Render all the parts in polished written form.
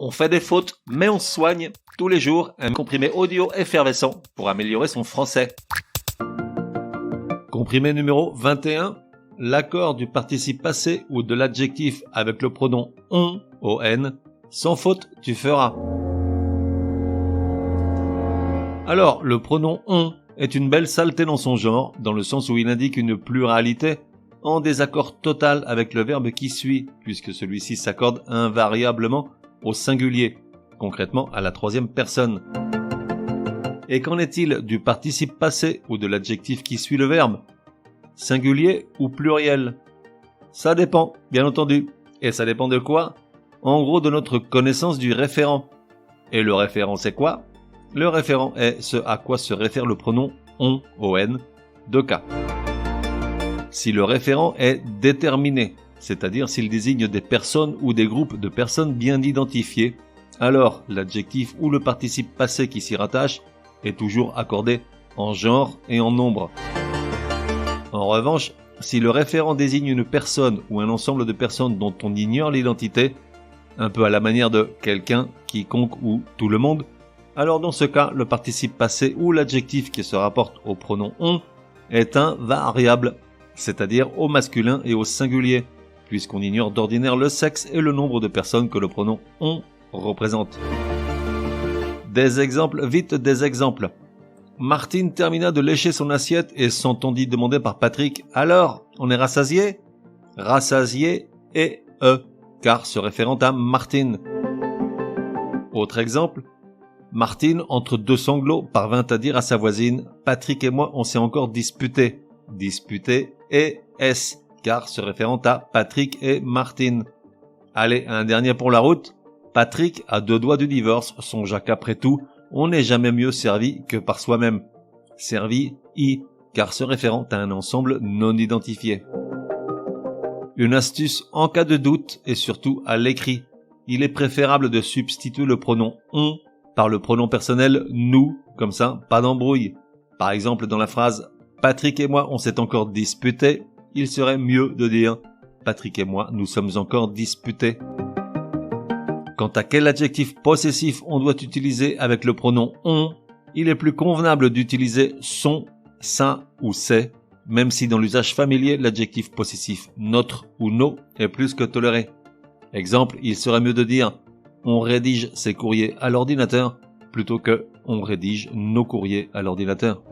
On fait des fautes, mais on se soigne. Tous les jours, un comprimé audio effervescent pour améliorer son français. Comprimé numéro 21. L'accord du participe passé ou de l'adjectif avec le pronom on, on, sans faute tu feras. Alors, le pronom on est une belle saleté dans son genre, dans le sens où il indique une pluralité en désaccord total avec le verbe qui suit, puisque celui-ci s'accorde invariablement au singulier, concrètement à la troisième personne. Et qu'en est-il du participe passé ou de l'adjectif qui suit le verbe ? Singulier ou pluriel ? Ça dépend, bien entendu. Et ça dépend de quoi ? En gros, de notre connaissance du référent. Et le référent, c'est quoi ? Le référent est ce à quoi se réfère le pronom on, deux cas. Si le référent est déterminé, c'est-à-dire s'il désigne des personnes ou des groupes de personnes bien identifiés, alors l'adjectif ou le participe passé qui s'y rattache est toujours accordé en genre et en nombre. En revanche, si le référent désigne une personne ou un ensemble de personnes dont on ignore l'identité, un peu à la manière de quelqu'un, quiconque ou tout le monde, alors dans ce cas, le participe passé ou l'adjectif qui se rapporte au pronom on est un variable, c'est-à-dire au masculin et au singulier, puisqu'on ignore d'ordinaire le sexe et le nombre de personnes que le pronom on représente. Des exemples, vite des exemples. Martine termina de lécher son assiette et s'entendit demander par Patrick « Alors, on est rassasié ?» Rassasié et car se référant à Martine. Autre exemple. Martine, entre deux sanglots, parvint à dire à sa voisine « Patrick et moi, on s'est encore disputé. » Disputé et S, car se référant à Patrick et Martine. Allez, un dernier pour la route. Patrick a 2 doigts du divorce, songea qu'après tout, on n'est jamais mieux servi que par soi-même. Servi, I, car se référant à un ensemble non identifié. Une astuce en cas de doute et surtout à l'écrit. Il est préférable de substituer le pronom on par le pronom personnel nous, comme ça, pas d'embrouille. Par exemple, dans la phrase « Patrick et moi, on s'est encore disputé », il serait mieux de dire « Patrick et moi, nous sommes encore disputés ». Quant à quel adjectif possessif on doit utiliser avec le pronom on, il est plus convenable d'utiliser son, ça ou c'est, même si dans l'usage familier, l'adjectif possessif notre ou nos est plus que toléré. Exemple, il serait mieux de dire « On rédige ses courriers à l'ordinateur » plutôt que « On rédige nos courriers à l'ordinateur ».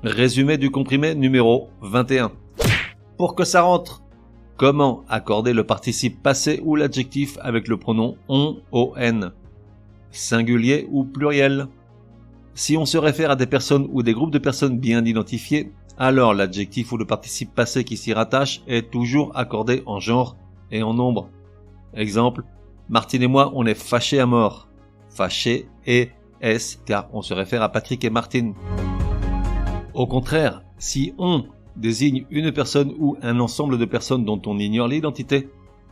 Résumé du comprimé numéro 21. Pour que ça rentre, comment accorder le participe passé ou l'adjectif avec le pronom on, singulier ou pluriel? Si on se réfère à des personnes ou des groupes de personnes bien identifiés, alors l'adjectif ou le participe passé qui s'y rattache est toujours accordé en genre et en nombre. Exemple, Martine et moi, on est fâchés à mort. Fâchés et S, car on se réfère à Patrick et Martine. Au contraire, si on désigne une personne ou un ensemble de personnes dont on ignore l'identité,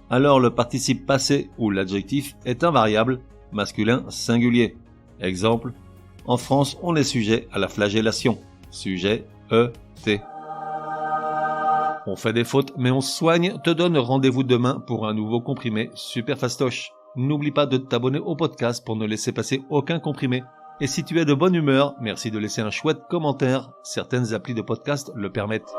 alors le participe passé ou l'adjectif est invariable, masculin singulier. Exemple, en France, on est sujet à la flagellation. Sujet, T. On fait des fautes, mais on se soigne, te donne rendez-vous demain pour un nouveau comprimé super fastoche. N'oublie pas de t'abonner au podcast pour ne laisser passer aucun comprimé. Et si tu es de bonne humeur, merci de laisser un chouette commentaire. Certaines applis de podcast le permettent.